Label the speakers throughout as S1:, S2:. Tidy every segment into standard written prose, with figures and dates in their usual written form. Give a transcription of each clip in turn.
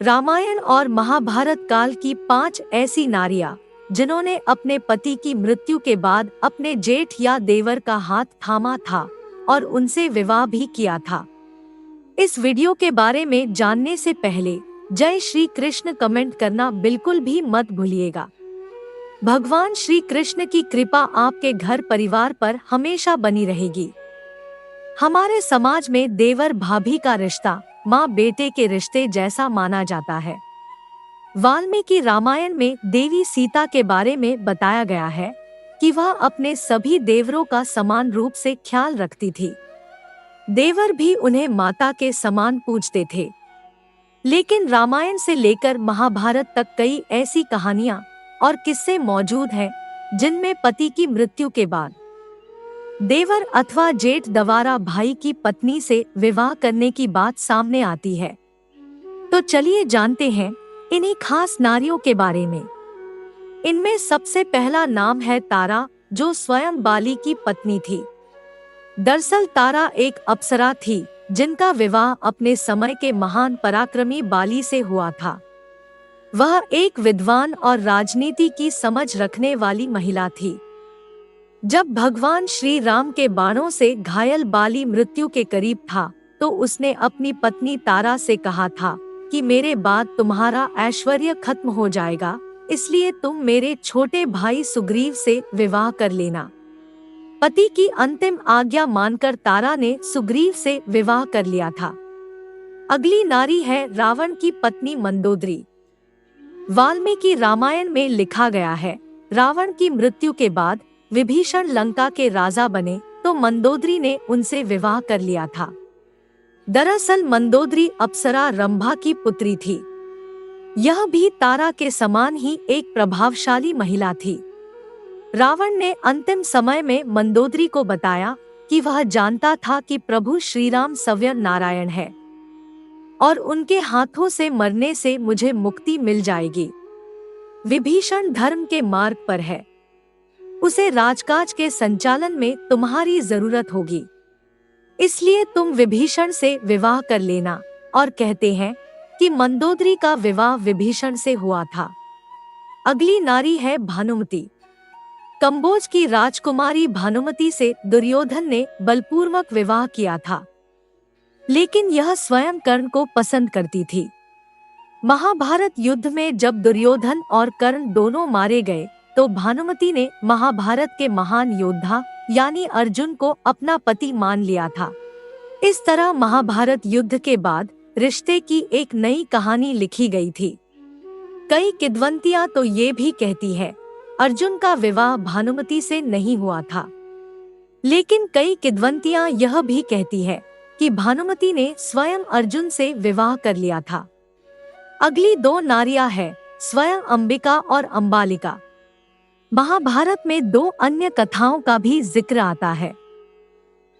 S1: रामायण और महाभारत काल की 5 ऐसी नारियां जिन्होंने अपने पति की मृत्यु के बाद अपने जेठ या देवर का हाथ थामा था और उनसे विवाह भी किया था। इस वीडियो के बारे में जानने से पहले जय श्री कृष्ण कमेंट करना बिल्कुल भी मत भूलिएगा। भगवान श्री कृष्ण की कृपा आपके घर परिवार पर हमेशा बनी रहेगी। हमारे समाज में देवर भाभी का रिश्ता माँ बेटे के रिश्ते जैसा माना जाता है। वाल्मीकि रामायण में देवी सीता के बारे में बताया गया है कि वह अपने सभी देवरों का समान रूप से ख्याल रखती थी। देवर भी उन्हें माता के समान पूजते थे। लेकिन रामायण से लेकर महाभारत तक कई ऐसी कहानियां और किस्से मौजूद हैं जिनमें पति की मृत्यु के बाद देवर अथवा जेठ द्वारा भाई की पत्नी से विवाह करने की बात सामने आती है। तो चलिए जानते हैं इन्हीं खास नारियों के बारे में। इनमें सबसे पहला नाम है तारा, जो स्वयं बाली की पत्नी थी। दरअसल तारा एक अप्सरा थी जिनका विवाह अपने समय के महान पराक्रमी बाली से हुआ था। वह एक विद्वान और राजनीति की समझ रखने वाली महिला थी। जब भगवान श्री राम के बाणों से घायल बाली मृत्यु के करीब था तो उसने अपनी पत्नी तारा से कहा था कि मेरे बाद तुम्हारा ऐश्वर्य खत्म हो जाएगा, इसलिए तुम मेरे छोटे भाई सुग्रीव से विवाह कर लेना। पति की अंतिम आज्ञा मानकर तारा ने सुग्रीव से विवाह कर लिया था। अगली नारी है रावण की पत्नी मंदोदरी। वाल्मीकि रामायण में लिखा गया है, रावण की मृत्यु के बाद विभीषण लंका के राजा बने तो मंदोदरी ने उनसे विवाह कर लिया था। दरअसल मंदोदरी अप्सरा रंभा की पुत्री थी। यह भी तारा के समान ही एक प्रभावशाली महिला थी। रावण ने अंतिम समय में मंदोदरी को बताया कि वह जानता था कि प्रभु श्रीराम स्वयं नारायण है और उनके हाथों से मरने से मुझे मुक्ति मिल जाएगी। विभीषण धर्म के मार्ग पर है, उसे राजकाज के संचालन में तुम्हारी जरूरत होगी, इसलिए तुम विभीषण से विवाह कर लेना। और कहते हैं कि मंदोदरी का विवाह विभीषण से हुआ था। अगली नारी है भानुमति। कंबोज की राजकुमारी भानुमति से दुर्योधन ने बलपूर्वक विवाह किया था, लेकिन यह स्वयं कर्ण को पसंद करती थी। महाभारत युद्ध में जब दुर्योधन और कर्ण दोनों मारे गए तो भानुमति ने महाभारत के महान योद्धा यानी अर्जुन को अपना पति मान लिया था। इस तरह महाभारत युद्ध के बाद रिश्ते की एक नई कहानी लिखी गई थी। कई किंवदंतियां तो ये भी कहती है अर्जुन का विवाह भानुमति से नहीं हुआ था, लेकिन कई किंवदंतियां यह भी कहती है कि भानुमति ने स्वयं अर्जुन से विवाह कर लिया था। अगली 2 नारियां हैं स्वयं अंबिका और अंबालिका। महाभारत में 2 अन्य कथाओं का भी जिक्र आता है।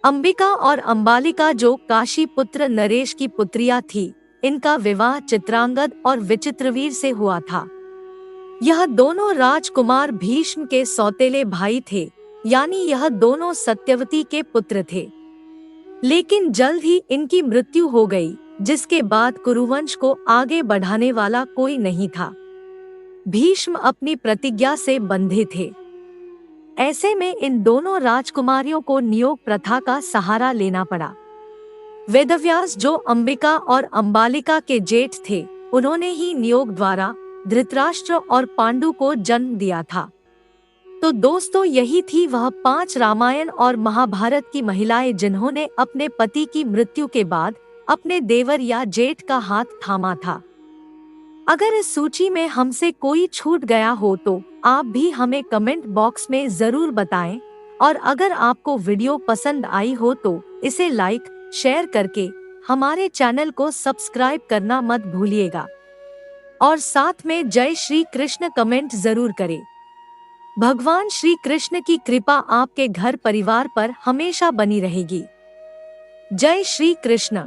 S1: अंबिका और अंबालिका जो काशी पुत्र नरेश की पुत्रियां थी, इनका विवाह चित्रांगद और विचित्रवीर से हुआ था। यह दोनों राजकुमार भीष्म के सौतेले भाई थे, यानी यह दोनों सत्यवती के पुत्र थे। लेकिन जल्द ही इनकी मृत्यु हो गई, जिसके बाद कुरुवंश को आगे बढ़ाने वाला कोई नहीं था। भीष्म अपनी प्रतिज्ञा से बंधे थे। ऐसे में इन दोनों राजकुमारियों को नियोग प्रथा का सहारा लेना पड़ा। वेदव्यास जो अंबिका और अंबालिका के जेठ थे, उन्होंने ही नियोग द्वारा धृतराष्ट्र और पांडु को जन्म दिया था। तो दोस्तों, यही थी वह 5 रामायण और महाभारत की महिलाएं जिन्होंने अपने पति की मृत्यु के बाद अपने देवर या जेठ का हाथ थामा था। अगर इस सूची में हमसे कोई छूट गया हो तो आप भी हमें कमेंट बॉक्स में जरूर बताएं, और अगर आपको वीडियो पसंद आई हो तो इसे लाइक शेयर करके हमारे चैनल को सब्सक्राइब करना मत भूलिएगा, और साथ में जय श्री कृष्ण कमेंट जरूर करें। भगवान श्री कृष्ण की कृपा आपके घर परिवार पर हमेशा बनी रहेगी। जय श्री कृष्ण।